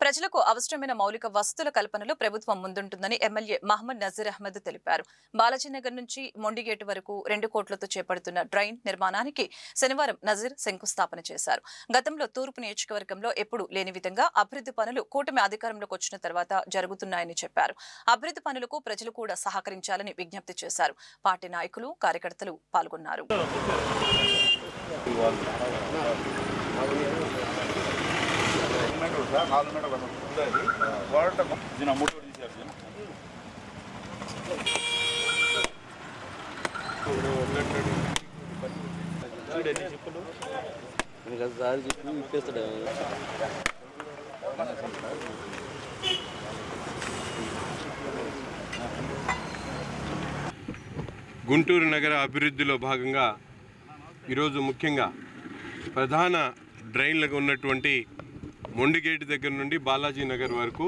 ప్రజలకు అవసరమైన మౌలిక వసతుల కల్పనలో ప్రభుత్వం ముందుంటుందని ఎమ్మెల్యే మహమ్మద్ నజీర్ అహ్మద్ తెలిపారు. బాలాజీనగర్ నుంచి మొండిగేటు వరకు 2 కోట్లతో చేపడుతున్న డ్రైన్ నిర్మాణానికి శనివారం నజీర్ శంకుస్థాపన చేశారు. గతంలో తూర్పు నియోజకవర్గంలో ఎప్పుడూ లేని విధంగా అభివృద్ధి పనులు కూటమి అధికారంలోకి వచ్చిన తర్వాత జరుగుతున్నాయని చెప్పారు. అభివృద్ధి పనులకు ప్రజలు కూడా సహకరించాలని విజ్ఞప్తి చేశారు. పార్టీ నాయకులు, కార్యకర్తలు పాల్గొన్నారు. గుంటూరు నగర అభివృద్ధిలో భాగంగా ఈరోజు ముఖ్యంగా ప్రధాన డ్రైన్లకు ఉన్నటువంటి మొండిగేటు దగ్గర నుండి బాలాజీ నగర్ వరకు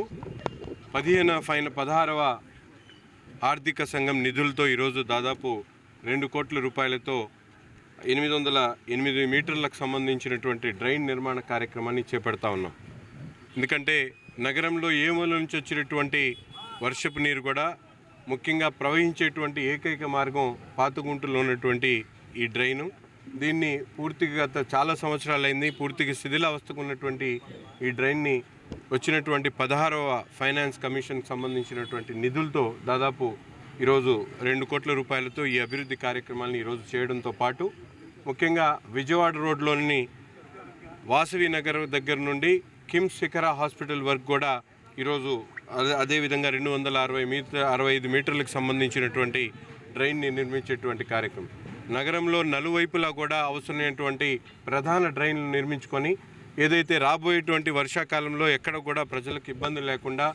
16వ ఆర్థిక సంఘం నిధులతో ఈరోజు దాదాపు 2 కోట్ల రూపాయలతో 808 మీటర్లకు సంబంధించినటువంటి డ్రైన్ నిర్మాణ కార్యక్రమాన్ని చేపడతా ఉన్నాం. ఎందుకంటే నగరంలో ఏ మూల నుంచి వచ్చినటువంటి వర్షపు నీరు కూడా ముఖ్యంగా ప్రవహించేటువంటి ఏకైక మార్గం పాతగుంటలో ఉన్నటువంటి ఈ డ్రైను. దీన్ని పూర్తిగా చాలా సంవత్సరాలైంది పూర్తిగా శిథిలావస్థకు ఉన్నటువంటి ఈ డ్రైన్ని వచ్చినటువంటి 16వ ఫైనాన్స్ కమిషన్కి సంబంధించినటువంటి నిధులతో దాదాపు ఈరోజు 2 కోట్ల రూపాయలతో ఈ అభివృద్ధి కార్యక్రమాలను ఈరోజు చేయడంతో పాటు ముఖ్యంగా విజయవాడ రోడ్లోని వాసవి నగర్ దగ్గర నుండి కిమ్స్ శిఖర హాస్పిటల్ వరకు కూడా ఈరోజు అదేవిధంగా 265 మీటర్లకు సంబంధించినటువంటి డ్రైన్ని నిర్మించేటువంటి కార్యక్రమం. నగరంలో నలువైపులా కూడా అవసరమైనటువంటి ప్రధాన డ్రైన్లు నిర్మించుకొని ఏదైతే రాబోయేటువంటి వర్షాకాలంలో ఎక్కడ కూడా ప్రజలకు ఇబ్బంది లేకుండా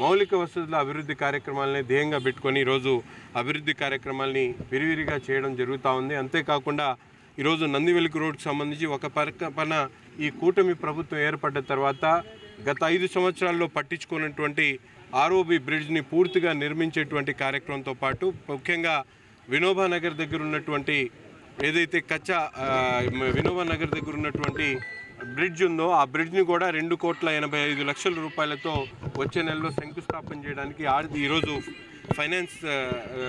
మౌలిక వసతుల అభివృద్ధి కార్యక్రమాలని ధ్యేయంగా పెట్టుకొని ఈరోజు అభివృద్ధి కార్యక్రమాలని విరివిరిగా చేయడం జరుగుతూ ఉంది. అంతేకాకుండా ఈరోజు నందివెలుగు రోడ్డుకు సంబంధించి ఒక పక్కన ఈ కూటమి ప్రభుత్వం ఏర్పడ్డ తర్వాత గత 5 సంవత్సరాల్లో పట్టించుకున్నటువంటి ఆర్ఓబి బ్రిడ్జ్ని పూర్తిగా నిర్మించేటువంటి కార్యక్రమంతో పాటు ముఖ్యంగా వినోబా నగర్ దగ్గర ఉన్నటువంటి ఏదైతే వినోబా నగర్ దగ్గర ఉన్నటువంటి బ్రిడ్జ్ ఉందో ఆ బ్రిడ్జ్ని కూడా 2,85,00,000 రూపాయలతో వచ్చే నెలలో శంకుస్థాపన చేయడానికి ఈరోజు ఫైనాన్స్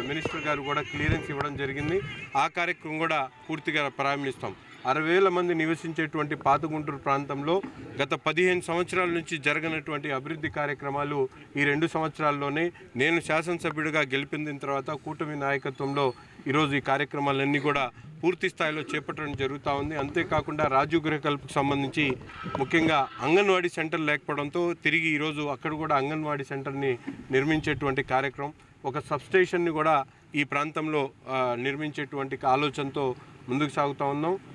మినిస్టర్ గారు కూడా క్లియరెన్స్ ఇవ్వడం జరిగింది. ఆ కార్యక్రమం కూడా పూర్తిగా ప్రారంభిస్తాం. 60,000 మంది నివసించేటువంటి పాత గుంటూరు ప్రాంతంలో గత 15 సంవత్సరాల నుంచి జరగనటువంటి అభివృద్ధి కార్యక్రమాలు ఈ 2 సంవత్సరాల్లోనే నేను శాసనసభ్యుడిగా గెలిపిన తర్వాత కూటమి నాయకత్వంలో ఈరోజు ఈ కార్యక్రమాలన్నీ కూడా పూర్తి స్థాయిలో చేపట్టడం జరుగుతూ ఉంది. అంతేకాకుండా రాజీవ్ గృహకల్పకు సంబంధించి ముఖ్యంగా అంగన్వాడీ సెంటర్ లేకపోవడంతో తిరిగి ఈరోజు అక్కడ కూడా అంగన్వాడీ సెంటర్ని నిర్మించేటువంటి కార్యక్రమం, ఒక సబ్స్టేషన్ని కూడా ఈ ప్రాంతంలో నిర్మించేటువంటి ఆలోచనతో ముందుకు సాగుతూ ఉన్నాం.